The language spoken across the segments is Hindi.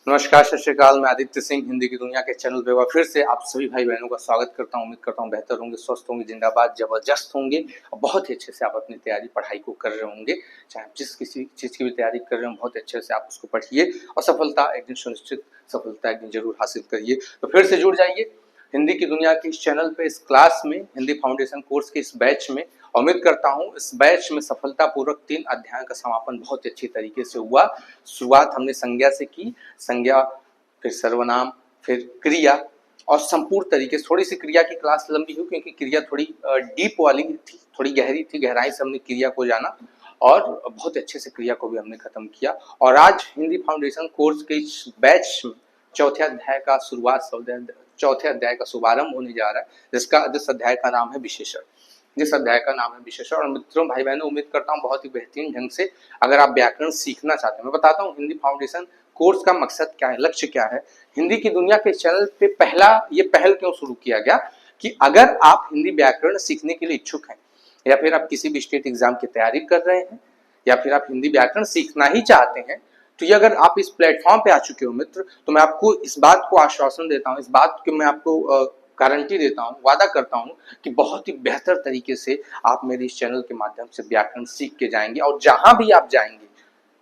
नमस्कार, सत श्री अकाल। मैं आदित्य सिंह हिंदी की दुनिया के चैनल पे फिर से आप सभी भाई बहनों का स्वागत करता हूं। उम्मीद करता हूं बेहतर होंगे, स्वस्थ होंगे, जिंदाबाद, जबरदस्त होंगे और बहुत ही अच्छे से आप अपनी तैयारी पढ़ाई को कर रहे होंगे। चाहे आप जिस किसी चीज़ की भी तैयारी कर रहे हो, बहुत अच्छे से आप उसको पढ़िए और सफलता एक दिन सुनिश्चित, सफलता एक दिन जरूर हासिल करिए। तो फिर से जुड़ जाइए हिंदी की दुनिया के इस चैनल पे, इस क्लास में, हिंदी फाउंडेशन कोर्स के इस बैच में। उम्मीद करता हूं इस बैच में सफलतापूर्वक 3 अध्यायों का समापन बहुत अच्छी तरीके से हुआ। शुरुआत हमने संज्ञा से की, संज्ञा, फिर सर्वनाम, फिर क्रिया और संपूर्ण तरीके से। थोड़ी सी क्रिया की क्लास लंबी हुई क्योंकि क्रिया थोड़ी डीप वाली थी, थोड़ी गहरी थी, गहराई से हमने क्रिया को जाना और बहुत अच्छे से क्रिया को भी हमने खत्म किया। और आज हिंदी फाउंडेशन कोर्स के इस बैच में चौथे अध्याय का चौथे अध्याय का शुभारंभ होने जा रहा है, जिस अध्याय का नाम है विशेषण। जिस अध्याय का नाम है विशेषण। और मित्रों, भाई बहनों, उम्मीद करता हूँ बहुत ही बेहतरीन ढंग से अगर आप व्याकरण सीखना चाहते हैं। मैं बताता हूँ हिंदी फाउंडेशन कोर्स का मकसद क्या है, लक्ष्य क्या है। हिंदी की दुनिया के चैनल पे ये पहल क्यों शुरू किया गया कि अगर आप हिंदी व्याकरण सीखने के लिए इच्छुक हैं या फिर आप किसी भी स्टेट एग्जाम की तैयारी कर रहे हैं या फिर आप हिंदी व्याकरण सीखना ही चाहते हैं, तो ये अगर आप इस प्लेटफॉर्म पे आ चुके हो मित्र, तो मैं आपको इस बात को आश्वासन देता हूँ, इस बात की मैं आपको गारंटी देता हूँ, वादा करता हूँ कि बहुत ही बेहतर तरीके से आप मेरे इस चैनल के माध्यम से व्याकरण सीख के जाएंगे। और जहां भी आप जाएंगे,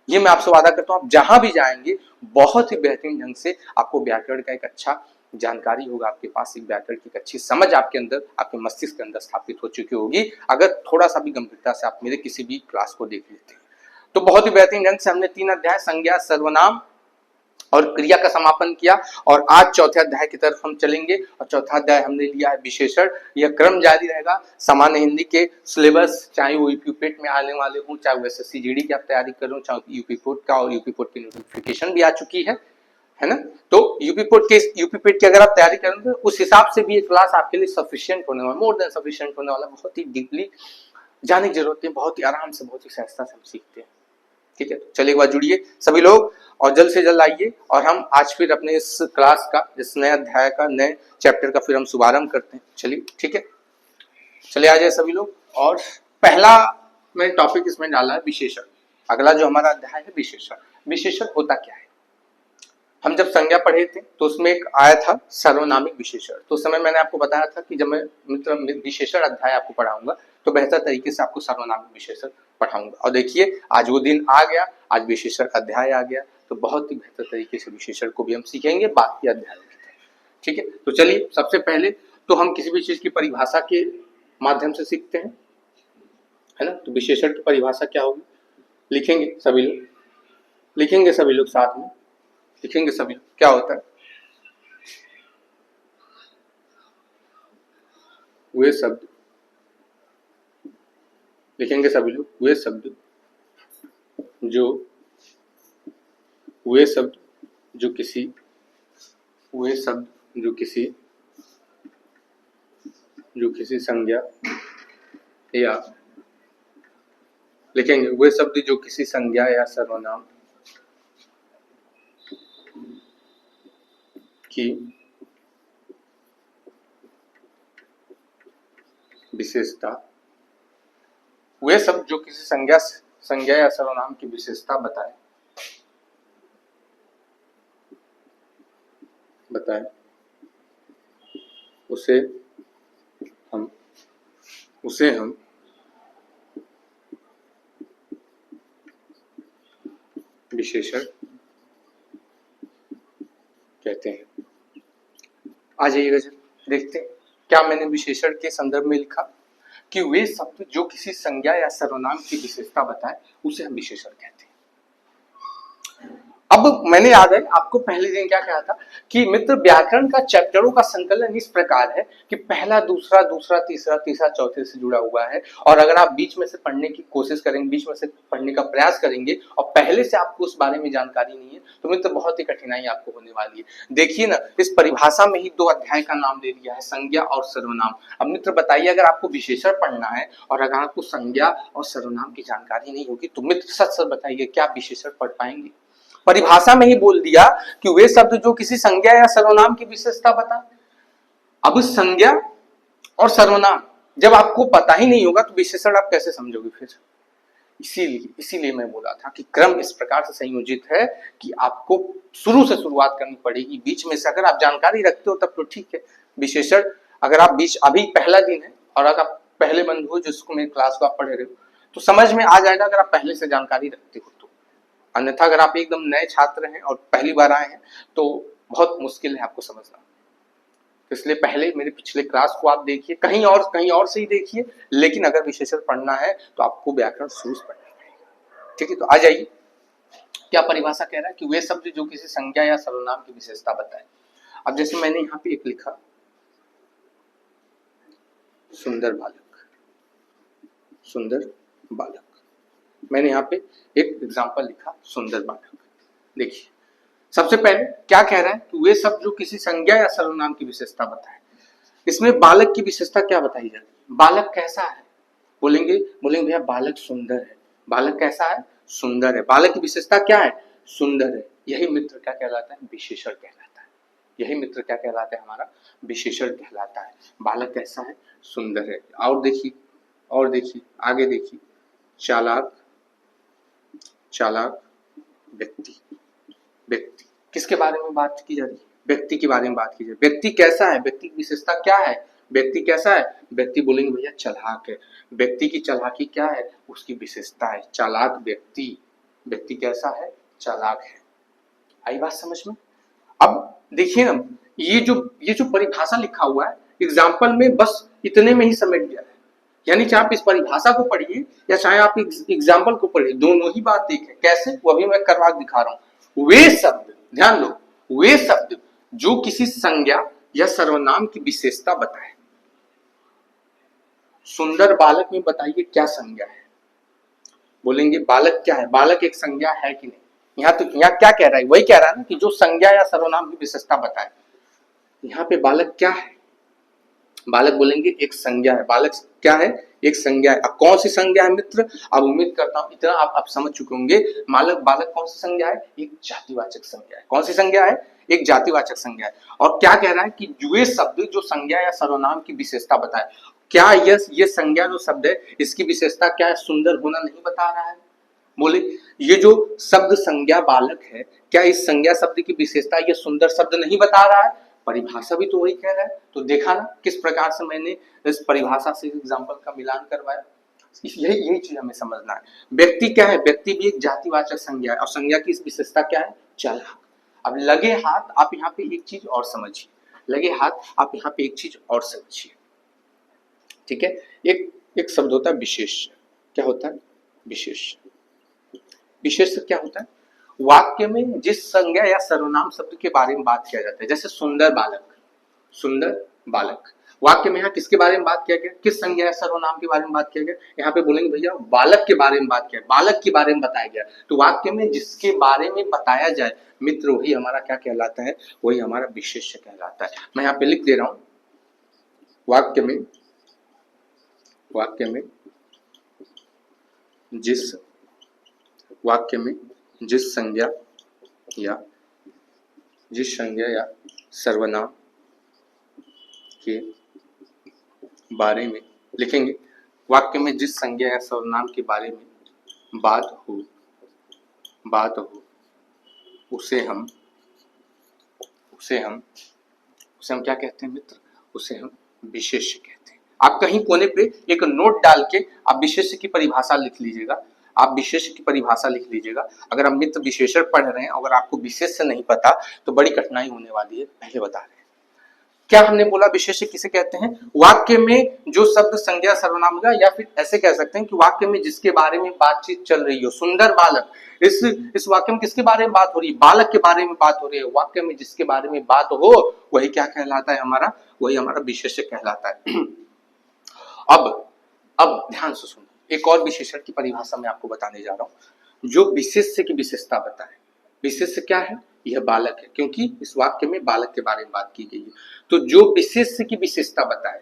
ये मैं आपसे वादा करता हूँ, आप जहां भी जाएंगे बहुत ही बेहतरीन ढंग से आपको व्याकरण का एक अच्छा जानकारी होगा, आपके पास एक व्याकरण की एक अच्छी समझ आपके अंदर, आपके मस्तिष्क के अंदर स्थापित हो चुकी होगी अगर थोड़ा सा भी गंभीरता से आप मेरे किसी भी क्लास को देख लेते हैं। तो बहुत ही बेहतरीन ढंग से हमने 3 अध्याय संज्ञा, सर्वनाम और क्रिया का समापन किया और आज चौथे अध्याय की तरफ हम चलेंगे। और चौथा अध्याय हमने लिया है विशेषण। यह क्रम जारी रहेगा। सामान्य हिंदी के सिलेबस, चाहे वो यूपीपेट में आने वाले हों, चाहे वो एसएससी जीडी की आप तैयारी कर रहे हो, चाहे यूपीपोट का, और यूपीपोट की नोटिफिकेशन भी आ चुकी है ना। तो यूपीपेट की अगर आप तैयारी करेंगे तो उस हिसाब से भी ये क्लास आपके लिए सफिशिएंट होने वाला, मोर देन सफिशिएंट होने वाला। बहुत ही डीपली जाने की जरूरत है, बहुत ही आराम से, बहुत ही सहजता से हम सीखते हैं। ठीक है, चलिए एक बार जुड़िए सभी लोग और जल्द से जल्द आइए और हम आज फिर अपने इस क्लास का, इस नए अध्याय का, नए चैप्टर का फिर हम शुभारंभ करते हैं। चलिए ठीक है, चलिए आ जाए सभी लोग। और पहला मैंने टॉपिक इसमें डाला है विशेषण। अगला जो हमारा अध्याय है विशेषण। विशेषण होता क्या है? हम जब संज्ञा पढ़े थे तो उसमें एक आया था सर्वनामिक विशेषण। तो उस समय मैंने आपको बताया था कि जब मैं मित्र विशेषण अध्याय आपको पढ़ाऊंगा तो बेहतर तरीके से आपको सर्वनामिक विशेषण पढ़ाऊंगा। और देखिए आज वो दिन आ गया, आज विशेषण अध्याय आ गया, तो बहुत ही बेहतर तरीके से विशेषण को भी हम सीखेंगे बाकी अध्याय में। ठीक है, तो चलिए सबसे पहले तो हम किसी भी चीज की परिभाषा के माध्यम से सीखते हैं, है ना। तो विशेषण की परिभाषा क्या होगी, लिखेंगे सभी लोग, लिखेंगे सभी लोग साथ में, लिखेंगे सभी लोग। क्या होता है? वे शब्द, लिखेंगे सभी लोग, वे शब्द जो, वे शब्द जो किसी, वे शब्द जो किसी, जो किसी संज्ञा या, लिखेंगे वे शब्द जो किसी संज्ञा या सर्वनाम की विशेषता, वे शब्द जो किसी संज्ञा या सर्वनाम की विशेषता बताए, उसे हम विशेषण कहते हैं। आ जाइएगा जरा, देखते हैं क्या मैंने विशेषण के संदर्भ में लिखा कि वे शब्द जो किसी संज्ञा या सर्वनाम की विशेषता बताए उसे हम विशेषण कहते हैं। अब मैंने याद है आपको पहले दिन क्या कहा था कि मित्र व्याकरण का चैप्टरों का संकलन इस प्रकार है कि पहला, दूसरा, दूसरा, तीसरा, तीसरा चौथे से जुड़ा हुआ है। और अगर आप बीच में से पढ़ने की कोशिश करेंगे, बीच में से पढ़ने का प्रयास करेंगे और पहले से आपको उस बारे में जानकारी नहीं है, तो मित्र बहुत ही कठिनाई आपको होने वाली है। देखिए ना, इस परिभाषा में ही 2 अध्याय का नाम दे दिया है, संज्ञा और सर्वनाम। अब मित्र बताइए, अगर आपको विशेषण पढ़ना है और अगर आपको संज्ञा और सर्वनाम की जानकारी नहीं होगी तो मित्र सच सच बताइए क्या आप विशेषण पढ़ पाएंगे? परिभाषा में ही बोल दिया कि वे शब्द जो किसी संज्ञा या सर्वनाम की विशेषता बताए। अब संज्ञा और सर्वनाम जब आपको पता ही नहीं होगा तो विशेषण आप कैसे समझोगे फिर? इसीलिए मैं बोला था कि क्रम इस प्रकार से संयोजित है कि आपको शुरू से शुरुआत करनी पड़ेगी, बीच में से अगर आप जानकारी रखते हो तब तो ठीक है। विशेषण अगर आप बीच, अभी पहला दिन है और अगर आप पहले बंधु हो जिसको मेरी क्लास को आप पढ़ रहे हो तो समझ में आ जाएगा अगर आप पहले से जानकारी रखते हो तो। अन्यथा अगर आप एकदम नए छात्र हैं और पहली बार आए हैं तो बहुत मुश्किल है आपको समझना। तो इसलिए पहले मेरे पिछले क्लास को आप देखिए, कहीं और से ही देखिए, लेकिन अगर विशेषण पढ़ना है तो आपको व्याकरण शुरू से पढ़ना पड़ेगा। ठीक है, तो आ जाइए, क्या परिभाषा कह रहा है कि वे शब्द जो किसी संज्ञा या सर्वनाम की विशेषता बताए। अब जैसे मैंने यहाँ पे एक लिखा सुंदर बालक, सुंदर बालक, मैंने यहाँ पे एक एग्जाम्पल लिखा सुंदर बालक। देखिए सबसे पहले क्या कह रहा है कि वे शब्द जो किसी संज्ञा या सर्वनाम की विशेषता बताए। इसमें बालक की विशेषता क्या बताई जाती है, बालक कैसा है, बोलेंगे भैया बालक सुंदर है। बालक कैसा है, सुंदर है। बालक की विशेषता क्या है, सुंदर है। यही मित्र क्या कहलाता है, विशेषण कहलाता है। यही मित्र क्या कहलाता है, हमारा विशेषण कहलाता है। बालक कैसा है, सुंदर है। और देखिए आगे देखिए, चालाक, चालाक व्यक्ति, व्यक्ति किसके बारे में बात की जा रही है, व्यक्ति के बारे में बात की जाए। व्यक्ति कैसा है, व्यक्ति की विशेषता क्या है, व्यक्ति कैसा है, व्यक्ति बोलेंगे भैया चालाक है। व्यक्ति की चालाकी क्या है, उसकी विशेषता है चालाक व्यक्ति। व्यक्ति कैसा है, चालाक है। आई बात समझ में। अब देखिए ना, ये जो परिभाषा लिखा हुआ है एग्जाम्पल में बस इतने में ही समेट गया है। यानी चाहे आप इस परिभाषा को पढ़िए या चाहे आप एग्जाम्पल को पढ़िए, दोनों ही बात एक है। कैसे, वो अभी मैं करवा दिखा रहा हूं। वे शब्द, ध्यान दो, वे शब्द जो किसी संज्ञा या सर्वनाम की विशेषता बताए। सुंदर बालक में बताइए क्या संज्ञा है, बोलेंगे बालक क्या है, बालक एक संज्ञा है कि नहीं। यहाँ क्या कह रहा है, वही कह रहा है ना कि जो संज्ञा या सर्वनाम की विशेषता बताए। यहाँ पे बालक क्या है, बालक बोलेंगे एक संज्ञा है। बालक क्या है, एक संज्ञा है। अब कौन सी संज्ञा है मित्र, अब उम्मीद करता हूं इतना आप समझ चुके होंगे। बालक कौन सी संज्ञा है, एक जातिवाचक संज्ञा है। कौन सी संज्ञा है, एक जातिवाचक संज्ञा है। और क्या कह रहा है कि वे शब्द जो संज्ञा या सर्वनाम की विशेषता बताए, क्या ये संज्ञा जो शब्द है इसकी विशेषता क्या है, सुंदर होना नहीं बता रहा है। बोले ये जो शब्द संज्ञा बालक है, क्या इस संज्ञा शब्द की विशेषता ये सुंदर शब्द नहीं बता रहा है। परिभाषा भी तो वही कह रहा है। तो देखा ना किस प्रकार से मैंने इस परिभाषा से एग्जाम्पल का मिलान करवाया। यही चीज हमें समझना है। व्यक्ति क्या है, व्यक्ति भी एक जातिवाचक संज्ञा है और संज्ञा की विशेषता क्या है, चालाक। अब लगे हाथ आप यहाँ पे एक चीज और समझिए, लगे हाथ आप यहाँ पे एक चीज और समझिए। ठीक है, एक शब्द होता है विशेष। क्या होता है, विशेष। विशेष क्या होता है, वाक्य में जिस संज्ञा या सर्वनाम शब्द के बारे में बात किया जाता है। जैसे सुंदर बालक, सुंदर बालक, वाक्य में यहाँ किसके बारे में बात किया गया, किस संज्ञा या सर्वनाम के बारे में बात किया गया। यहाँ पे बोलेंगे भैया बालक के बारे में बात किया, बालक के बारे में बताया गया। तो वाक्य में जिसके बारे में बताया जाए मित्र, वही हमारा क्या कहलाता है, वही हमारा विशेष्य कहलाता है। मैं यहाँ पे लिख दे रहा हूं, वाक्य में जिस संज्ञा या सर्वनाम के बारे में लिखेंगे, वाक्य में जिस संज्ञा या सर्वनाम के बारे में बात हो उसे हम क्या कहते हैं मित्र, उसे हम विशेष्य कहते हैं। आप कहीं कोने पे एक नोट डाल के आप विशेष्य की परिभाषा लिख लीजिएगा, आप विशेष्य की परिभाषा लिख लीजिएगा। अगर आप मित्र विशेषण पढ़ रहे हैं, अगर आपको विशेष्य नहीं पता तो बड़ी कठिनाई होने वाली है। पहले बता रहे हैं क्या हमने बोला, विशेष्य किसे कहते हैं, वाक्य में जो शब्द संज्ञा सर्वनाम होगा, या फिर ऐसे कह सकते हैं कि वाक्य में जिसके बारे में बातचीत चल रही हो। सुंदर बालक, इस वाक्य में किसके बारे में बात हो रही है, बालक के बारे में बात हो रही है। वाक्य में जिसके बारे में बात हो वही क्या कहलाता है, हमारा वही हमारा विशेष्य कहलाता है। अब ध्यान से सुनो, एक और विशेषण की परिभाषा मैं आपको बताने जा रहा हूं जो विशेष्य की विशेषता बताए। विशेष्य क्या है, यह बालक है, क्योंकि इस वाक्य में बालक के बारे में बात की गई है। तो जो विशेष्य की विशेषता बताए,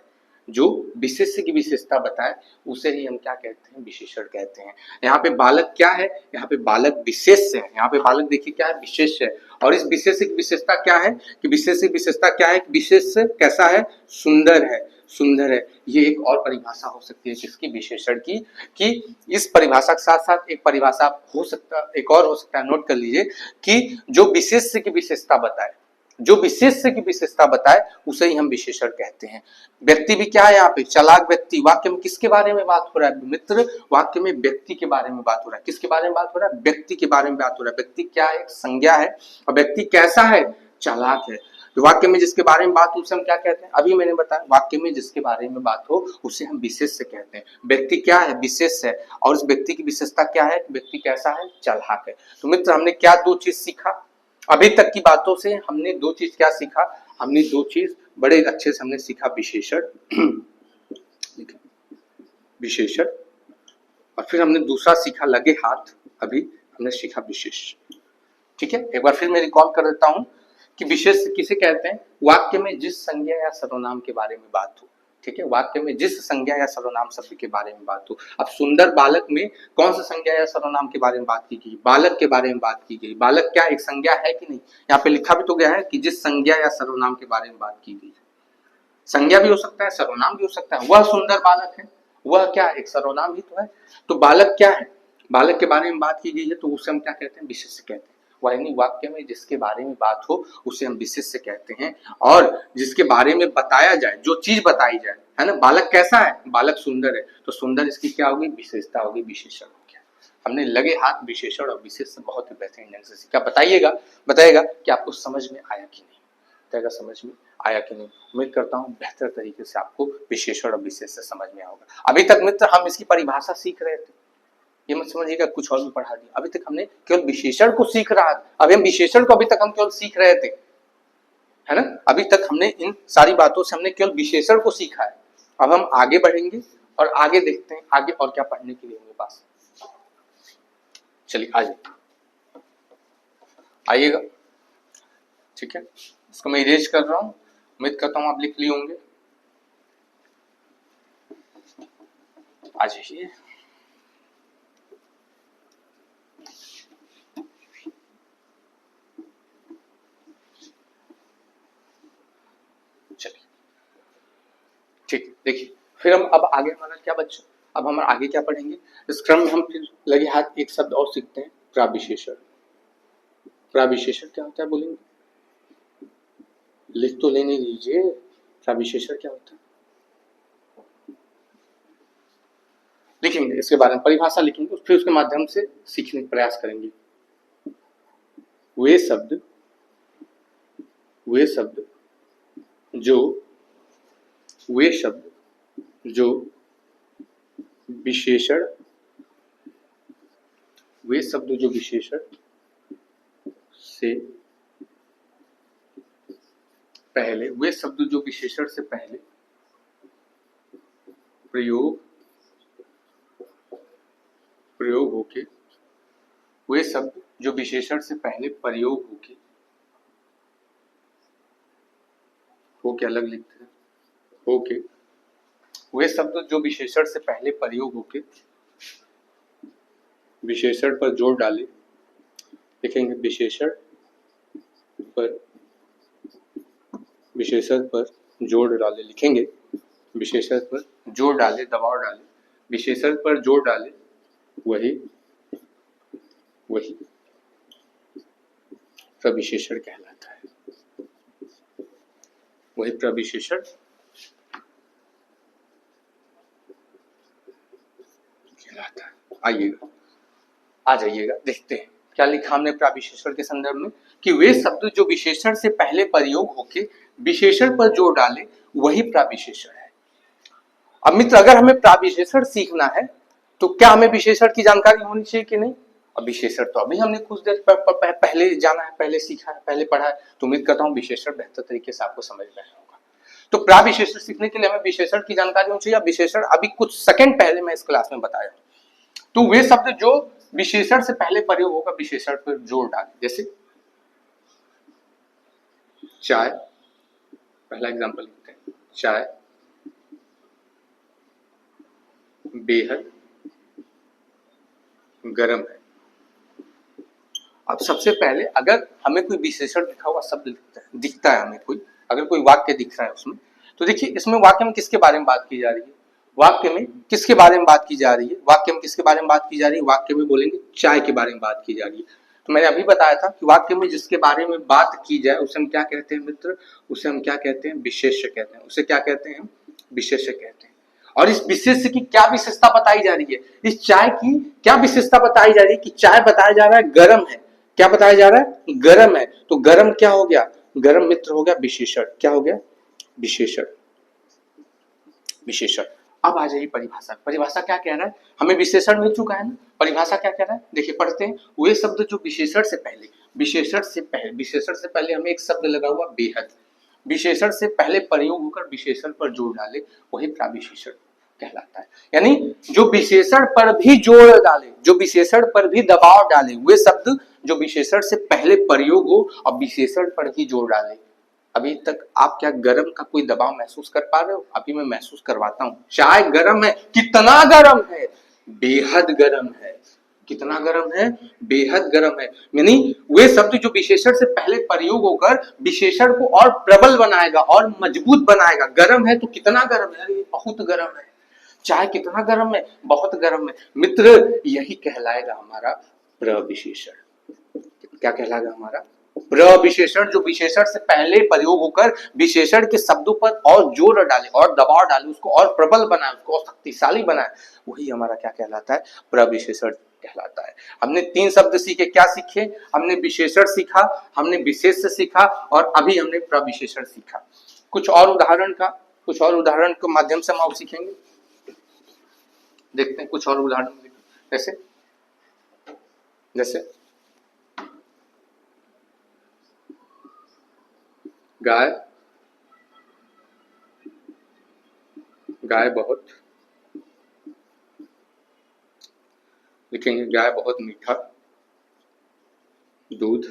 जो विशेष्य की विशेषता बताए उसे ही हम क्या कहते हैं, विशेषण कहते हैं। यहाँ पे बालक क्या है, यहाँ पे बालक विशेष्य है। यहाँ पे बालक देखिए क्या है, विशेष्य है। और इस विशेष्य की विशेषता क्या है कि विशेष्य की विशेषता क्या है, विशेष्य कैसा है, सुंदर है। सुंदर है, ये एक और परिभाषा हो सकती है किसकी, विशेषण की। कि इस परिभाषा के साथ साथ एक परिभाषा हो सकता, एक और हो सकता है, नोट कर लीजिए, कि जो विशेष्य की विशेषता बताए, जो विशेष्य की विशेषता बताए उसे ही हम विशेषण कहते हैं। व्यक्ति भी क्या है यहाँ पे, चालाक व्यक्ति। वाक्य में किसके बारे में बात हो रहा है मित्र, वाक्य में व्यक्ति के बारे में बात हो रहा है। किसके बारे में बात हो रहा है, व्यक्ति के बारे में बात हो रहा है। व्यक्ति क्या है, एक संज्ञा है, और व्यक्ति कैसा है, चालाक है। तो वाक्य में जिसके बारे में बात हो उसे हम क्या कहते हैं, अभी मैंने बताया, वाक्य में जिसके बारे में बात हो उसे हम विशेष्य कहते हैं। व्यक्ति क्या है, विशेष है, और उस व्यक्ति की विशेषता क्या है, व्यक्ति कैसा है, चालाक है। तो मित्र हमने क्या दो चीज सीखा अभी तक की बातों से, हमने दो चीज क्या सीखा, हमने दो चीज बड़े अच्छे से हमने सीखा, विशेषण विशेषण, और फिर हमने दूसरा सीखा लगे हाथ, अभी हमने सीखा विशेष। ठीक है, एक बार फिर मैं रिकॉल कर देता हूं कि विशेष किसे कहते हैं, वाक्य में जिस संज्ञा या सर्वनाम के बारे में बात हो। ठीक है, वाक्य में जिस संज्ञा या सर्वनाम शब्द के बारे में बात हो। अब सुंदर बालक में कौन सा संज्ञा या सर्वनाम के बारे में बात की गई, बालक के बारे में बात की गई। बालक क्या एक संज्ञा है कि नहीं, यहाँ पे लिखा भी तो गया है कि जिस संज्ञा या सर्वनाम के बारे में बात की गई। संज्ञा भी हो सकता है, सर्वनाम भी हो सकता है। वह सुंदर बालक है, वह क्या एक सर्वनाम ही तो है। तो बालक क्या है, बालक के बारे में बात की गई है, तो उसे हम क्या कहते हैं, विशेष्य कहते हैं। यानी वाक्य में जिसके बारे में बात हो उसे हम विशेष्य कहते हैं, और जिसके बारे में बताया जाए, जो चीज बताई जाए, है ना। बालक कैसा है, बालक सुंदर है, तो सुंदर इसकी क्या होगी, विशेषता होगी, विशेषण हो गया। हमने लगे हाथ विशेषण और विशेषण बहुत ही बेहतरीन ढंग से सीखा। बताइएगा कि आपको समझ में आया कि नहीं, बताएगा समझ में आया कि नहीं। उम्मीद करता हूँ बेहतर तरीके से आपको विशेषण और विशेषण समझ में आएगा। अभी तक मित्र हम इसकी परिभाषा सीख रहे थे, ये मत समझिएगा कुछ और भी पढ़ा दिया। अभी तक हमने केवल विशेषण को सीख रहा था, अभी हम विशेषण को अभी तक हम केवल सीख रहे थे, है ना। अभी तक हमने इन सारी बातों से हमने केवल विशेषण को सीखा है। अब हम आगे बढ़ेंगे और आगे देखते हैं आगे और क्या पढ़ने के लिए मेरे पास। चलिए आइएगा। ठीक है, इसको मैं इरेज कर रहा हूं, उम्मीद करता हूं आप लिख लिए होंगे। आ जाइए। चलिए ठीक, देखिए फिर हम अब आगे हमारा क्या बच्चों, अब हम आगे क्या पढ़ेंगे इस क्रम में। हम फिर लगे हाथ एक शब्द और सीखते हैं, प्राविशेषण। प्राविशेषण क्या होता है बोलेंगे, लिख तो लेने दीजिए, प्राविशेषण क्या होता है लिखेंगे, इसके बारे में परिभाषा लिखेंगे, फिर उसके माध्यम से सीखने का प्रयास करेंगे। वे शब्द जो विशेषण से पहले, वे शब्द जो विशेषण से पहले प्रयोग होके, वे शब्द जो विशेषण से पहले प्रयोग होके अलग लिखते हैं, होके, वे शब्द जो विशेषण से पहले प्रयोग होके विशेषण पर जोर डाले, लिखेंगे विशेषण पर जोर डाले, लिखेंगे विशेषण पर जोर डाले, दबाव डाले, विशेषण पर जोर डाले, वही प्रविशेषण कहलाता है, वही प्रविशेषण कहलाता है। आइएगा, आ जाइएगा, देखते हैं क्या लिखा हमने प्राविशेषण के संदर्भ में, कि वे शब्द जो विशेषण से पहले प्रयोग होके विशेषण पर जोर डाले वही प्राविशेषण है। अब मित्र अगर हमें प्राविशेषण सीखना है तो क्या हमें विशेषण की जानकारी होनी चाहिए कि नहीं। अब विशेषण तो अभी हमने कुछ देर पहले जाना है, पहले सीखा है, पहले पढ़ा है, तो उम्मीद करता हूँ विशेषण बेहतर तरीके से आपको समझ में आया होगा। तो प्राविशेषण सीखने के लिए हमें विशेषण की जानकारी होनी चाहिए। विशेषण अभी कुछ सेकंड पहले मैं इस क्लास में बताया, तो वे शब्द जो विशेषण से पहले प्रयोग होगा विशेषण पर जोर डाले, जैसे चाय, पहला एग्जांपल लेते हैं, चाय बेहद गर्म है। अब सबसे पहले अगर हमें कोई विशेषण लिखा हुआ शब्द दिखता है हमें कोई, अगर कोई वाक्य दिख रहा है उसमें, तो देखिए इसमें वाक्य में किसके बारे में बात की जा रही है, वाक्य में किसके बारे में बात की जा रही है, वाक्य में किसके बारे में बात की जा रही है, वाक्य में बोलेंगे चाय के बारे में बात की जा रही है। तो मैंने अभी बताया था कि वाक्य में जिसके बारे में बात की जाए उसे हम क्या कहते हैं मित्र, उसे हम क्या कहते हैं, विशेष्य कहते हैं। उसे क्या कहते हैं, विशेष्य कहते हैं। और इस विशेष्य की क्या विशेषता बताई जा रही है, इस चाय की क्या विशेषता बताई जा रही है कि चाय बताया जा रहा है गर्म है, क्या बताया जा रहा है, गर्म है। तो गर्म क्या हो गया, गर्म मित्र हो गया विशेषण, क्या हो गया, विशेषण, विशेषण। अब आ जाइए परिभाषा, परिभाषा क्या कह रहा है, हमें विशेषण मिल चुका है ना, परिभाषा क्या कह रहा है, देखिए पढ़ते हैं। वे शब्द जो विशेषण से पहले, विशेषण से पहले, विशेषण से पहले हमें एक शब्द लगा हुआ बेहद, विशेषण से पहले प्रयोग होकर विशेषण पर जोड़ डाले वही प्राविशेषण कहलाता है। यानी जो विशेषण पर भी जोड़ डाले, जो विशेषण पर भी दबाव डाले, वे शब्द जो विशेषण से पहले प्रयोग हो और विशेषण पर ही जोड़ डाले। अभी तक आप क्या गर्म का कोई दबाव महसूस कर पा रहे हो, अभी मैं महसूस करवाता हूं। चाय गर्म है, कितना गर्म है, बेहद गर्म है, कितना गर्म है, बेहद गर्म है। यानी वे शब्द जो विशेषण से पहले प्रयोग होकर विशेषण को और प्रबल बनाएगा और मजबूत बनाएगा। गर्म है तो कितना गर्म है, अरे बहुत गर्म है। चाय कितना गर्म है, बहुत गर्म है। मित्र यही कहलाएगा हमारा प्रविशेषण। क्या कहलाएगा हमारा प्रविशेषण, जो विशेषण से पहले प्रयोग होकर विशेषण के शब्दों पर और जोर डाले और दबाव डाले, उसको और प्रबल बनाए, उसको और शक्तिशाली बनाए, वही हमारा क्या कहलाता है, प्रविशेषण कहलाता है। हमने 3 शब्द सीखे, क्या सीखे, हमने विशेषण सीखा, हमने विशेष्य सीखा और अभी हमने प्रविशेषण सीखा। कुछ और उदाहरण के माध्यम से हम और सीखेंगे। देखते हैं कुछ और उदाहरण, जैसे जैसे गाय, गाय बहुत, लिखेंगे गाय बहुत मीठा दूध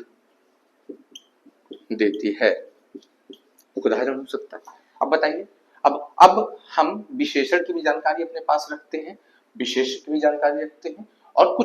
देती है, उदाहरण हो सकता है। अब बताइए, अब हम विशेषण की भी जानकारी अपने पास रखते हैं, विशेष की भी जानकारी रखते हैं और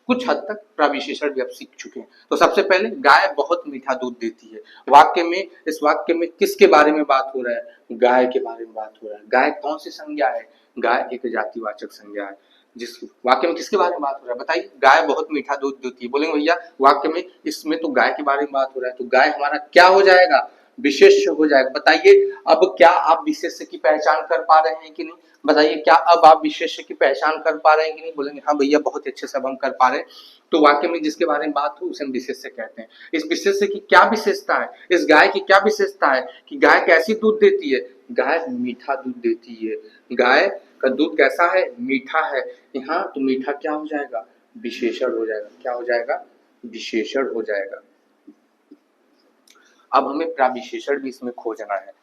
कुछ हद तक प्रविशेषण भी अब सीख चुके हैं। तो सबसे पहले गाय बहुत मीठा दूध देती है, वाक्य में, इस वाक्य में किसके बारे में बात हो रहा है, गाय के बारे में बात हो रहा है। गाय कौन सी संज्ञा है, गाय एक जातिवाचक संज्ञा है। जिस वाक्य में किसके बारे में बात हो रहा है, बताइए, गाय बहुत मीठा दूध देती है। बोलेंगे भैया वाक्य में इसमें तो गाय के बारे में बात हो रहा है, तो गाय हमारा क्या हो जाएगा, विशेष्य हो जाएगा। बताइए अब क्या आप विशेष्य की पहचान कर पा रहे हैं कि नहीं, बताइए क्या अब आप विशेष्य की पहचान कर पा रहे हैं कि नहीं। बोलेंगे हाँ भैया बहुत अच्छे से अब हम कर पा रहे हैं। तो वाक्य में जिसके बारे में बात हो उसे हम विशेष्य कहते हैं। इस विशेष्य की क्या विशेषता है, इस गाय की क्या विशेषता है कि गाय कैसी दूध देती है, गाय मीठा दूध देती है। गाय का दूध कैसा है, मीठा है। यहाँ तो मीठा क्या हो जाएगा, विशेषण हो जाएगा, क्या हो जाएगा, विशेषण हो जाएगा। अब हमें प्राविशेषण भी इसमें खोजना है।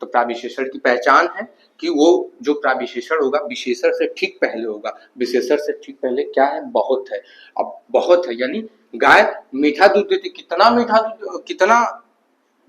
तो प्राविशेषण की पहचान है कि वो जो प्राविशेषण होगा विशेषण से ठीक पहले होगा। विशेषण से ठीक पहले क्या है, बहुत है। अब बहुत है यानी गाय मीठा दूध देती, कितना मीठा दूध, कितना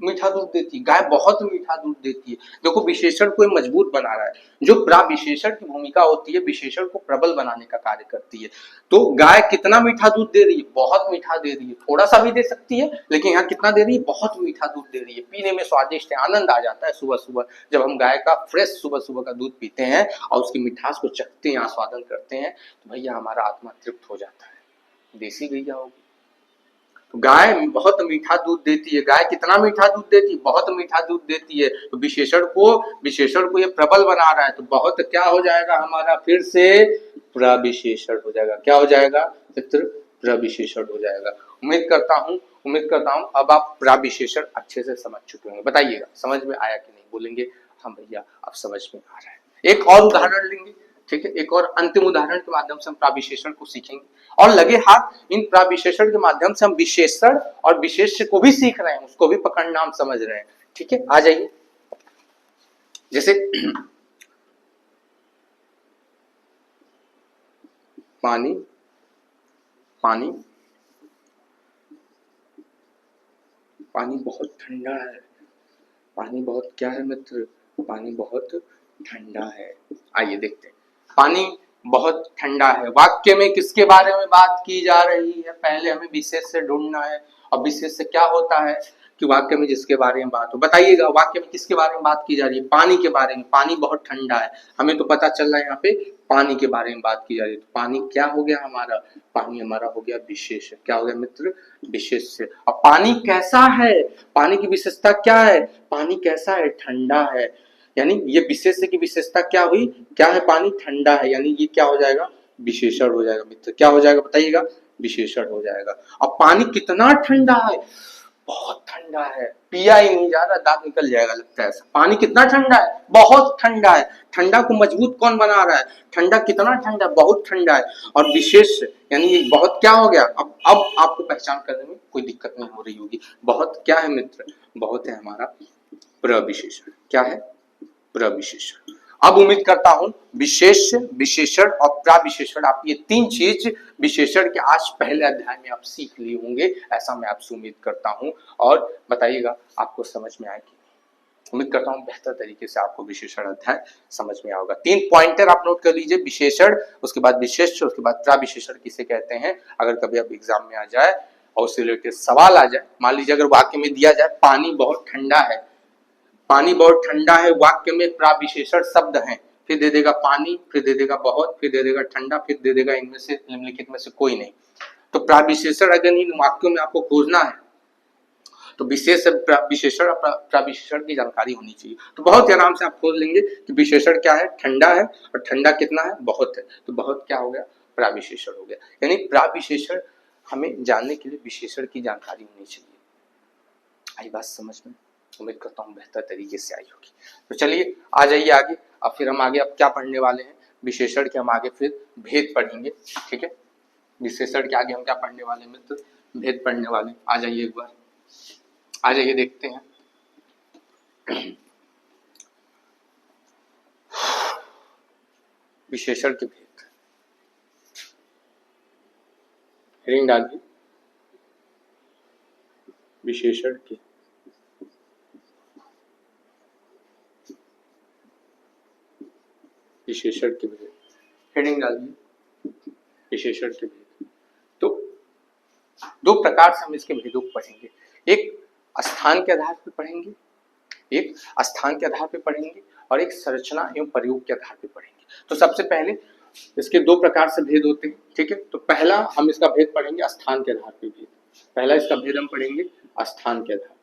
मीठा दूध देती, गाय बहुत मीठा दूध देती है। देखो विशेषण को मजबूत बना रहा है। जो प्राविशेषण की भूमिका होती है विशेषण को प्रबल बनाने का कार्य करती है। तो गाय कितना मीठा दूध दे रही है, बहुत मीठा दे रही है, थोड़ा सा भी दे सकती है लेकिन यहाँ कितना दे रही है, बहुत मीठा दूध दे रही है। पीने में स्वादिष्ट है, आनंद आ जाता है सुबह सुबह जब हम गाय का फ्रेश सुबह सुबह का दूध पीते हैं और उसकी मिठास को चखते हैं, आस्वादन करते हैं, तो भैया हमारा आत्मा तृप्त हो जाता है। देसी गैया होगी। गाय बहुत मीठा दूध देती है, गाय कितना मीठा दूध देती है, बहुत मीठा दूध देती है। तो विशेषण को ये प्रबल बना रहा है, तो बहुत क्या हो जाएगा हमारा, फिर से प्रविशेषण हो जाएगा। क्या हो जाएगा मित्र, प्रविशेषण हो जाएगा। उम्मीद करता हूं अब आप प्रविशेषण अच्छे से समझ चुके होंगे। बताइएगा समझ में आया कि नहीं। बोलेंगे हाँ भैया अब समझ में आ रहा है। एक और उदाहरण लेंगे, ठीक है, एक और अंतिम उदाहरण के माध्यम से हम प्राविशेषण को सीखेंगे और लगे हाथ इन प्राविशेषण के माध्यम से हम विशेषण और विशेष्य को भी सीख रहे हैं, उसको भी पकड़ना हम समझ रहे हैं। ठीक है, आ जाइए। जैसे पानी, पानी, पानी बहुत ठंडा है। पानी बहुत क्या है मित्र, पानी बहुत ठंडा है। आइए देखते हैं, पानी बहुत ठंडा है। वाक्य में किसके बारे में बात की जा रही है, पहले हमें विशेष से ढूंढना है। और विशेष से क्या होता है, कि वाक्य में जिसके बारे में बात हो। बताइएगा वाक्य में किसके बारे में बात की जा रही है? पानी के बारे में। पानी बहुत ठंडा है, हमें तो पता चल रहा है यहाँ पे पानी के बारे में बात की जा रही है। तो पानी क्या हो गया हमारा? पानी हमारा हो गया विशेष्य। क्या हो गया मित्र? विशेष्य। अब पानी कैसा है? पानी की विशेषता क्या है? पानी कैसा है? ठंडा है। यानी ये विशेष्य की विशेषता क्या हुई? क्या है? पानी ठंडा है, यानी ये क्या हो जाएगा? विशेषण हो जाएगा मित्र। क्या हो जाएगा बताइएगा? विशेषण हो जाएगा। अब पानी कितना ठंडा है? बहुत ठंडा है, पिया ही नहीं जा रहा, दांत निकल जाएगा लगता है। पानी कितना ठंडा है? बहुत ठंडा है। ठंडा को मजबूत कौन बना रहा है? ठंडा कितना ठंडा? बहुत ठंडा है। और विशेष यानी ये बहुत क्या हो गया? अब आपको पहचान करने में कोई दिक्कत नहीं हो रही होगी। बहुत क्या है मित्र? बहुत है हमारा प्रविशेषण। क्या है? प्रविशेषण। अब उम्मीद करता हूं विशेष, विशेषण और प्राविशेषण, आप ये तीन चीज विशेषण के आज पहले अध्याय में आप सीख लिए होंगे, ऐसा मैं आपसे उम्मीद करता हूं। और बताइएगा आपको समझ में आएगी। उम्मीद करता हूं बेहतर तरीके से आपको विशेषण अध्याय समझ में आएगा। 3 पॉइंटर आप नोट कर लीजिए, विशेषण, उसके बाद विशेष, उसके बाद प्राविशेषण किसे कहते हैं। अगर कभी आप एग्जाम में आ जाए और उससे रिलेटेड सवाल आ जाए, मान लीजिए अगर वाक्य में दिया जाए पानी बहुत ठंडा है, पानी बहुत ठंडा है, वाक्य में प्राविशेषण शब्द हैं, फिर दे देगा पानी, फिर दे देगा बहुत, फिर दे देगा ठंडा, फिर दे देगा इनमें से निम्नलिखित में से कोई नहीं। तो प्राविशेषण अगर इन वाक्यों में आपको खोजना है तो विशेष विशेषण और प्राविशेषण की जानकारी होनी चाहिए। तो बहुत आराम से आप खोज लेंगे कि विशेषण क्या है? ठंडा है। और ठंडा कितना है? बहुत है। तो बहुत क्या हो गया? प्राविशेषण हो गया। यानी प्राविशेषण हमें जानने के लिए विशेषण की जानकारी होनी चाहिए। आई बात समझ में? उम्मीद करता हूँ बेहतर तरीके से आई होगी। तो चलिए आ जाइए आगे। अब फिर हम आगे अब क्या पढ़ने वाले हैं? विशेषण के हम आगे फिर भेद पढ़ेंगे। ठीक है, विशेषण के आगे हम क्या पढ़ने वाले हैं मित्र? भेद पढ़ने वाले। आ जाइए एक बार, आ जाइए देखते हैं। विशेषण के भेद, हेडिंग डालिए विशेषण के विशेषण के भेद, हेडिंग डालिए विशेषण के भेद। तो दो प्रकार से हम इसके भेदों को पढ़ेंगे। एक स्थान के आधार पर पढ़ेंगे, एक स्थान के आधार पर पढ़ेंगे, और एक संरचना एवं प्रयोग के आधार पर पढ़ेंगे। तो सबसे पहले इसके दो प्रकार से भेद होते हैं। ठीक है, तो पहला हम इसका भेद पढ़ेंगे स्थान के आधार पर भेद। पहला इसका भेद हम पढ़ेंगे स्थान के आधार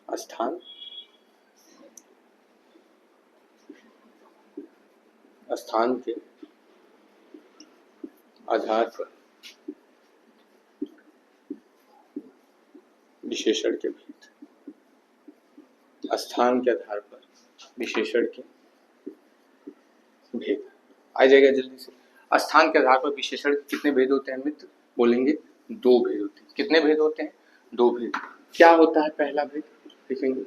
पर। स्थान स्थान के आधार पर विशेषण के भेद। स्थान के आधार पर विशेषण के भेद। आ जाएगा जल्दी से। स्थान के आधार पर विशेषण कितने भेद होते हैं मित्र? बोलेंगे दो भेद होते हैं। कितने भेद होते हैं? दो भेद। क्या होता है पहला भेद? देखेंगे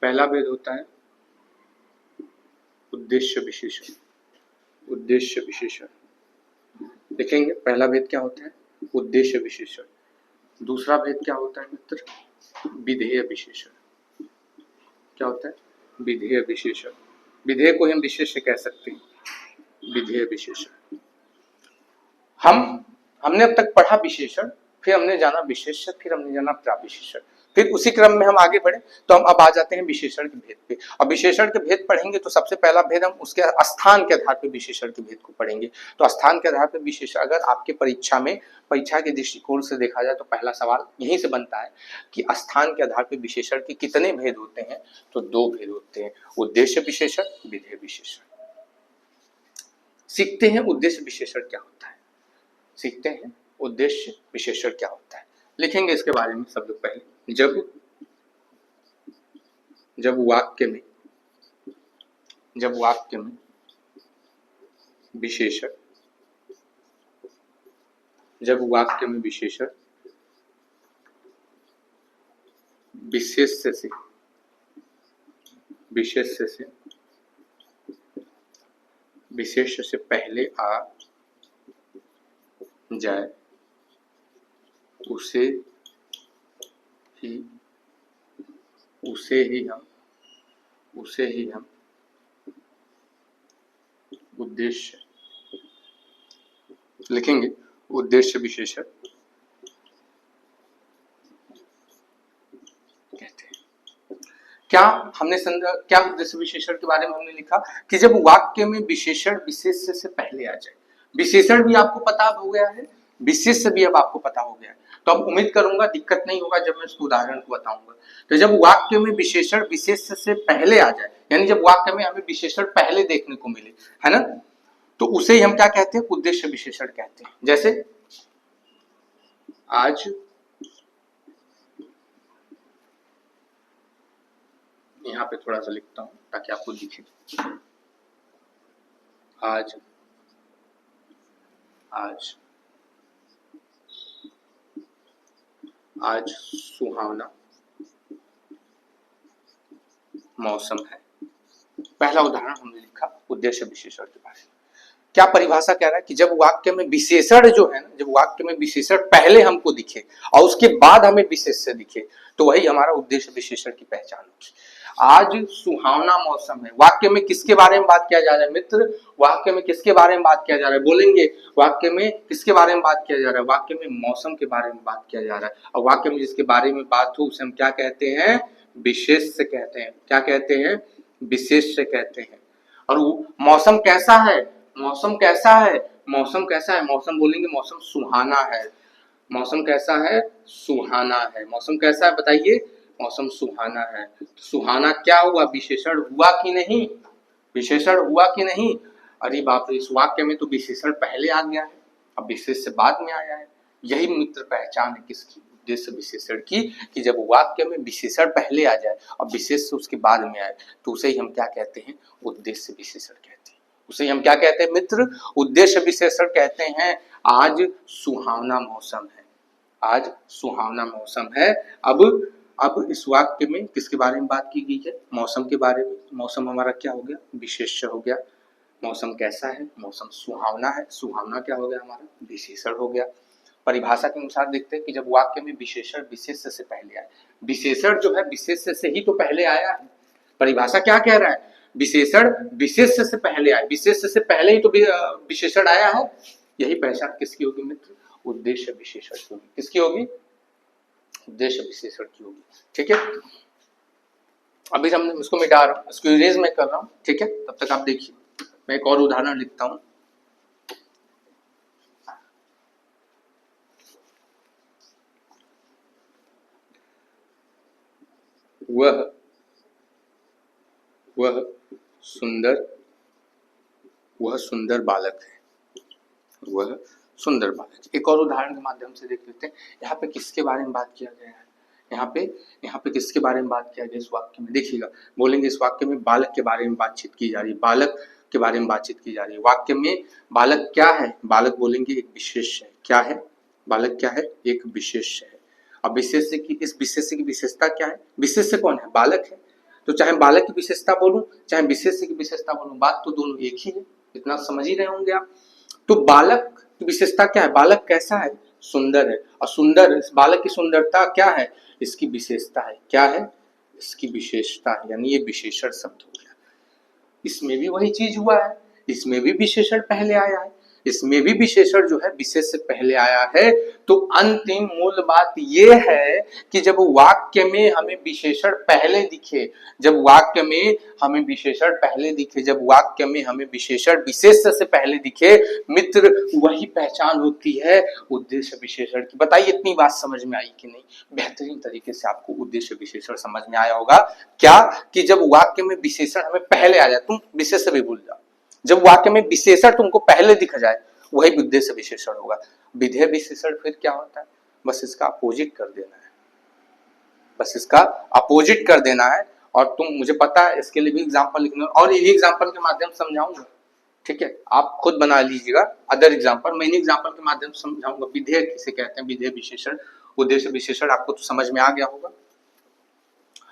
पहला भेद होता है उद्देश्य विशेषण। उद्देश्य विशेषण देखेंगे पहला भेद क्या होता है? उद्देश्य विशेषण। दूसरा भेद क्या होता है मित्र? विधेय विशेषण। क्या होता है? विधेय विशेषण। विधेय को हम विशेष्य कह सकते हैं, विधेय विशेषण। हमने अब तक पढ़ा विशेषण, फिर हमने जाना विशेष्य, फिर हमने जाना प्राविशेषण, फिर उसी क्रम में हम आगे बढ़े तो हम अब आ जाते हैं विशेषण के भेद पे। अब विशेषण के भेद पढ़ेंगे तो सबसे पहला भेद हम उसके स्थान के आधार पर विशेषण के भेद को पढ़ेंगे। तो स्थान के आधार पर विशेषण, अगर आपके परीक्षा में परीक्षा के दृष्टिकोण से देखा जाए तो पहला सवाल यहीं से बनता है कि स्थान के आधार पर विशेषण के कितने भेद होते हैं? तो दो भेद होते हैं, उद्देश्य विशेषण, विधेय विशेषण। सीखते हैं उद्देश्य विशेषण क्या होता है, सीखते हैं उद्देश्य विशेषण क्या होता है। लिखेंगे इसके बारे में सब लोग पहले। जब वाक्य में विशेषण, जब वाक्य में विशेषण विशेष्य से पहले आ जाए उसे ही हम उद्देश्य लिखेंगे। उद्देश्य विशेषण क्या हमने क्या उद्देश्य विशेषण के बारे में हमने लिखा कि जब वाक्य में विशेषण विशेष्य से पहले आ जाए। विशेषण भी आपको पता हो गया है, विशेष्य भी अब आपको पता हो गया है, तो अब उम्मीद करूंगा दिक्कत नहीं होगा जब मैं इसको उदाहरण को बताऊंगा। तो जब वाक्य में विशेषण विशेष्य से पहले आ जाए, यानी जब वाक्य में हमें विशेषण पहले देखने को मिले, है ना, तो उसे ही हम क्या कहते हैं, उद्देश्य विशेषण कहते हैं। जैसे आज यहाँ पे थोड़ा सा लिखता हूं ताकि आपको दिखे। आज आज आज सुहावना मौसम है। पहला उदाहरण हमने लिखा उद्देश्य विशेषण के बारे में। क्या परिभाषा कह रहा है कि जब वाक्य में विशेषण जो है ना, जब वाक्य में विशेषण पहले हमको दिखे और उसके बाद हमें विशेष्य दिखे, तो वही हमारा उद्देश्य विशेषण की पहचान होगी। आज सुहावना मौसम है, वाक्य में किसके बारे में बात किया जा रहा है मित्र, वाक्य में किसके बारे में बात किया जा रहा है, बोलेंगे वाक्य में किसके बारे में बात किया जा रहा है, वाक्य में मौसम के बारे में बात किया जा रहा है। और वाक्य में जिसके बारे में बात हो उसे हम क्या कहते हैं, विशेष्य कहते हैं। क्या कहते हैं, विशेष्य कहते हैं। और मौसम कैसा है, मौसम कैसा है, मौसम कैसा है, मौसम बोलेंगे मौसम सुहाना है। मौसम कैसा है, सुहाना है। मौसम कैसा है बताइए, मौसम सुहाना है। तो सुहाना क्या हुआ, विशेषण हुआ कि नहीं, विशेषण हुआ कि नहीं। अरे बाप रे, इस वाक्य में तो विशेषण पहले आ गया है, अब विशेष से बाद में आया है। यही मित्र पहचान है किसकी, उद्देश्य विशेषण की, कि जब वाक्य में विशेषण पहले आ जाए और विशेष से उसके बाद में आए तो उसे ही हम क्या कहते हैं, उद्देश्य विशेषण कहते हैं। उसे हम क्या कहते हैं मित्र, उद्देश्य विशेषण कहते हैं। आज सुहावना मौसम है, आज सुहावना मौसम है। अब इस वाक्य में किसके बारे में बात की गई है, मौसम के बारे में। मौसम हमारा क्या हो गया, विशेष्य हो गया। मौसम कैसा है, मौसम सुहावना है। सुहावना क्या हो गया हमारा, विशेषण हो गया। परिभाषा के अनुसार देखते हैं कि जब वाक्य में विशेषण विशेष्य से पहले आए, विशेषण जो है विशेष्य से ही तो पहले आया है। परिभाषा क्या कह रहा है, विशेषण विशेष्य से पहले आए, विशेष्य से पहले ही तो विशेषण आया है। यही पहचान किसकी होगी मित्र, उद्देश्य विशेषण की होगी। किसकी होगी, उद्देश्य विशेषण की होगी। ठीक है, अभी हम इसको मिटा रहा हूँ, इसको इरेज में कर रहा हूँ। ठीक है, तब तक आप देखिए, मैं एक और उदाहरण लिखता हूँ। वह सुंदर बालक है, वह सुंदर बालक। एक और उदाहरण के माध्यम से देख लेते हैं। यहाँ पे किसके बारे में बात किया गया है, यहाँ पे किसके बारे में बात किया गया इस वाक्य में, देखिएगा। बोलेंगे इस वाक्य में बालक के बारे में बातचीत की जा रही है, बालक के बारे में बातचीत की जा रही है। वाक्य में बालक क्या है, बालक बोलेंगे एक विशेष है। क्या है, बालक क्या है, एक विशेष है। अब विशेष की, इस विशेष की विशेषता क्या है, विशेष कौन है, बालक है। तो चाहे बालक की विशेषता बोलूं चाहे विशेष की विशेषता बोलूं, बात तो दोनों एक ही है। इतना समझ ही रहे होंगे आप। तो बालक की विशेषता क्या है, बालक कैसा है, सुंदर है। और सुंदर, इस बालक की सुंदरता क्या है, इसकी विशेषता है। क्या है, इसकी विशेषता है, यानी ये विशेषण शब्द हो गया। इसमें भी वही चीज हुआ है, इसमें भी विशेषण पहले आया है, इसमें भी विशेषण जो है विशेष से पहले आया है। तो अंतिम मूल बात ये है कि जब वाक्य में हमें विशेषण पहले दिखे, जब वाक्य में हमें विशेषण पहले दिखे, जब वाक्य में हमें विशेषण विशेष से पहले दिखे मित्र, वही पहचान होती है उद्देश्य विशेषण की। बताइए इतनी बात समझ में आई कि नहीं, बेहतरीन तरीके से आपको उद्देश्य विशेषण समझ में आया होगा। क्या कि जब वाक्य में विशेषण हमें पहले आ जाए, तुम विशेष भी भूल जाओ, जब वाक्य में विशेषण तुमको पहले दिख जाए वही उद्देश्य विशेषण होगा। विधेय विशेषण फिर क्या होता है, बस इसका अपोजिट कर देना है, बस इसका अपोजिट कर देना है। और तुम, मुझे पता है इसके लिए भी एग्जांपल लिखना, और इन्हीं एग्जांपल के माध्यम से समझाऊंगा। ठीक है, आप खुद बना लीजिएगा अदर एग्जांपल, मैं इन्हीं एग्जांपल के माध्यम से समझाऊंगा। विधेय किसे कहते हैं, विधेय विशेषण, उद्देश्य विशेषण आपको तो समझ में आ गया होगा।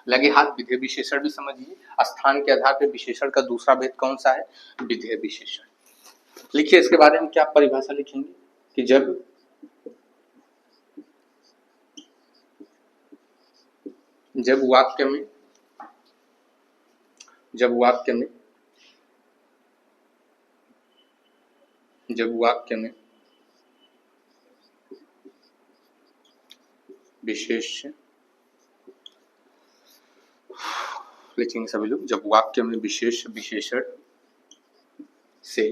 लगे हाथ, विधेय विशेषण भी समझिए। स्थान के आधार पर विशेषण का दूसरा भेद कौन सा है, विधेय विशेषण। लिखिए इसके बारे में क्या परिभाषा लिखेंगे कि जब वाक्य में विशेष लिखेंगे सभी लोग। जब वाक्य में विशेष विशेषण से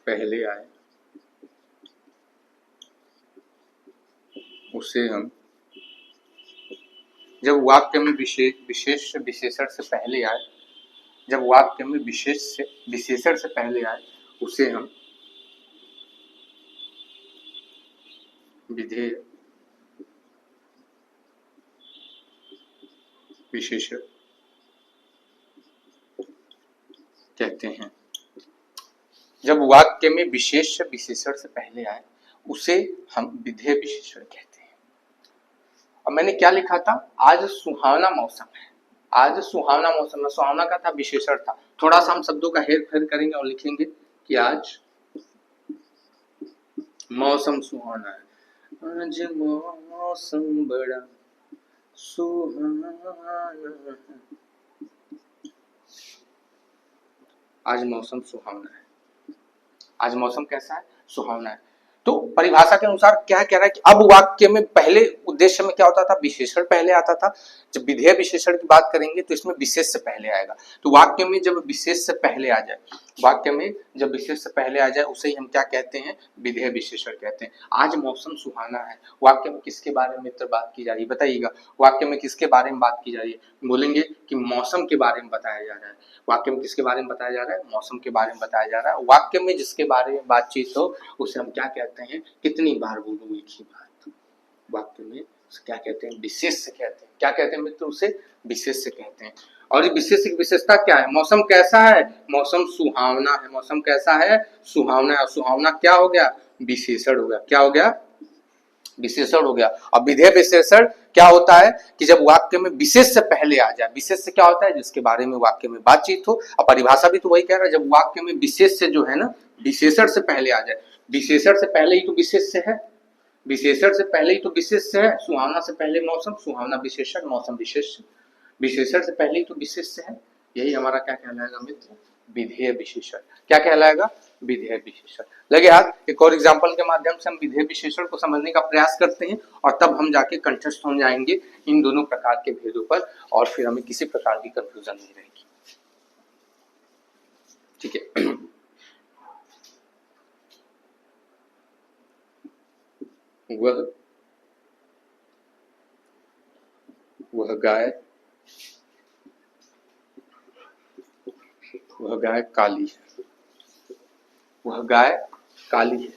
पहले आए उसे हम, जब वाक्य में विशेष विशेषण से पहले आए, जब वाक्य में विशेषण से पहले आए उसे हम विधेय विशेषण कहते हैं। जब वाक्य में विशेष विशेषण से पहले आए उसे हम विधेय विशेषण कहते हैं। अब मैंने क्या लिखा था, आज सुहावना मौसम है। आज सुहावना मौसम है, सुहावना का था विशेषण था। थोड़ा सा हम शब्दों का हेर फेर करेंगे और लिखेंगे कि आज मौसम सुहावना है। आज मौसम बड़ा सुहाना है, आज मौसम सुहावना है। आज मौसम कैसा है, सुहावना है। तो परिभाषा के अनुसार क्या कह रहा है कि अब वाक्य में पहले उद्देश्य में क्या होता था, विशेषण पहले आता था। जब विधेय विशेषण की बात करेंगे तो इसमें विशेष से पहले आएगा। तो वाक्य में जब विशेष से पहले आ जाए, वाक्य में जब विशेष से पहले आ जाए उसे ही हम क्या कहते हैं, विधेय विशेषण कहते हैं। आज मौसम सुहाना है, वाक्य में किसके बारे में मित्र बात की जा रही है, बताइएगा। वाक्य में किसके बारे में बात की जा रही है, बोलेंगे कि मौसम के बारे में बताया जा रहा है। वाक्य में किसके बारे में बताया जा रहा है, मौसम के बारे में बताया जा रहा है। वाक्य में जिसके बारे में बातचीत हो उसे हम क्या कहते हैं, कितनी बार बोलूं एक ही बात। वाक्य में क्या कहते हैं, विशेष से कहते हैं। क्या कहते हैं मित्र, उसे विशेष से कहते हैं। और विशेष की विशेषता क्या है, मौसम कैसा है, मौसम सुहावना है। मौसम कैसा है, सुहावना है। सुहावना क्या हो गया, विशेषण हो गया। क्या हो गया, विशेषण हो गया। अब विधेय विशेषण क्या होता है कि जब वाक्य में विशेष से पहले आ जाए। विशेष से क्या होता है, जिसके बारे में वाक्य में बातचीत हो। और परिभाषा भी तो वही कह रहा है, जब वाक्य में विशेष से जो है ना, विशेषण से पहले आ जाए। विशेषण से पहले ही तो विशेष से है, विशेषण से पहले ही तो विशेष से है। सुहावना से पहले मौसम, सुहावना विशेषण, मौसम विशेष। विशेषण से पहले ही तो विशेष से है। यही हमारा क्या कहलाएगा मित्र, विधेय विशेषण। क्या कहलाएगा, विधेय विशेषण। लगे हाथ। एक और एग्जांपल के माध्यम से हम विधेय विशेषण को समझने का प्रयास करते हैं और तब हम जाके कंठस्थ हो जाएंगे इन दोनों प्रकार के भेदों पर, और फिर हमें किसी प्रकार की कंफ्यूजन नहीं रहेगी। ठीक है। वह गाय काली है। वह गाय काली है।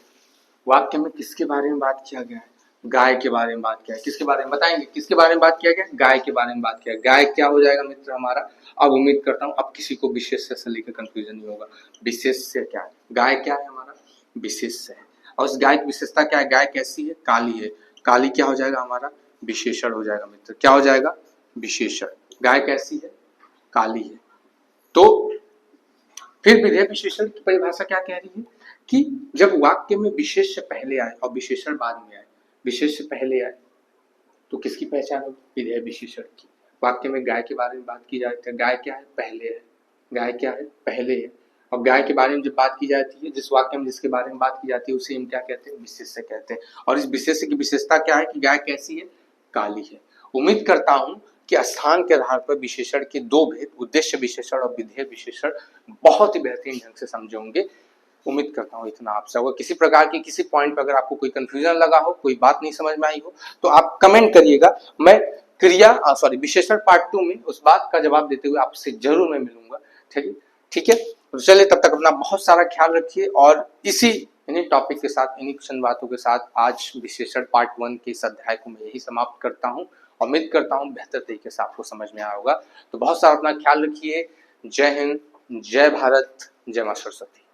वाक्य में किसके बारे में बात किया गया है, गाय के बारे में बात किया है। किसके बारे में बताएंगे, किसके बारे में बात किया गया, गाय के बारे में बात किया। गाय क्या हो जाएगा मित्र हमारा, अब उम्मीद करता हूं अब किसी को विशेष से लेकर कंफ्यूजन नहीं होगा। विशेष से क्या है, गाय क्या है हमारा, विशेष से है। और उस गाय की विशेषता क्या है, गाय कैसी है, काली है। काली क्या हो जाएगा हमारा, विशेषण हो जाएगा मित्र। क्या हो जाएगा, विशेषण। गाय कैसी है, काली है। तो फिर विधेय विशेषण की परिभाषा क्या कह रही है कि जब वाक्य में विशेष से पहले आए और विशेषण बाद में आए, विशेष से पहले आए तो किसकी पहचान होगी, विधेय विशेषण की। वाक्य में गाय के बारे में बात की जाती है, गाय क्या है, पहले है। गाय क्या है, पहले है। और गाय के बारे में जब बात की जाती है, जिस वाक्य में जिसके बारे में बात की जाती है उसे हम क्या कहते हैं, विशेष से कहते हैं। और इस विशेष की विशेषता क्या है कि गाय कैसी है, काली है। उम्मीद करता हूं कि स्थान के आधार पर विशेषण के दो भेद, उद्देश्य विशेषण और विधेय विशेषण, बहुत ही बेहतरीन ढंग से समझे होंगे। उम्मीद करता हूँ इतना आपसे होगा। किसी प्रकार की किसी पॉइंट पर अगर आपको कोई कंफ्यूजन लगा हो, कोई बात नहीं समझ में आई हो, तो आप कमेंट करिएगा। मैं विशेषण पार्ट 2 में उस बात का जवाब देते हुए आपसे जरूर मैं मिलूंगा। ठीक है। तो चलिए, तब तक अपना बहुत सारा ख्याल रखिए। और इन्हीं टॉपिक के साथ, इन्हीं कुछ बातों के साथ आज विशेषण पार्ट 1 के इस अध्याय को मैं यही समाप्त करता हूँ। उम्मीद करता हूँ बेहतर तरीके से आपको समझ में आया होगा। तो बहुत सारा अपना ख्याल रखिए। जय हिंद, जय भारत, जय मां सरस्वती।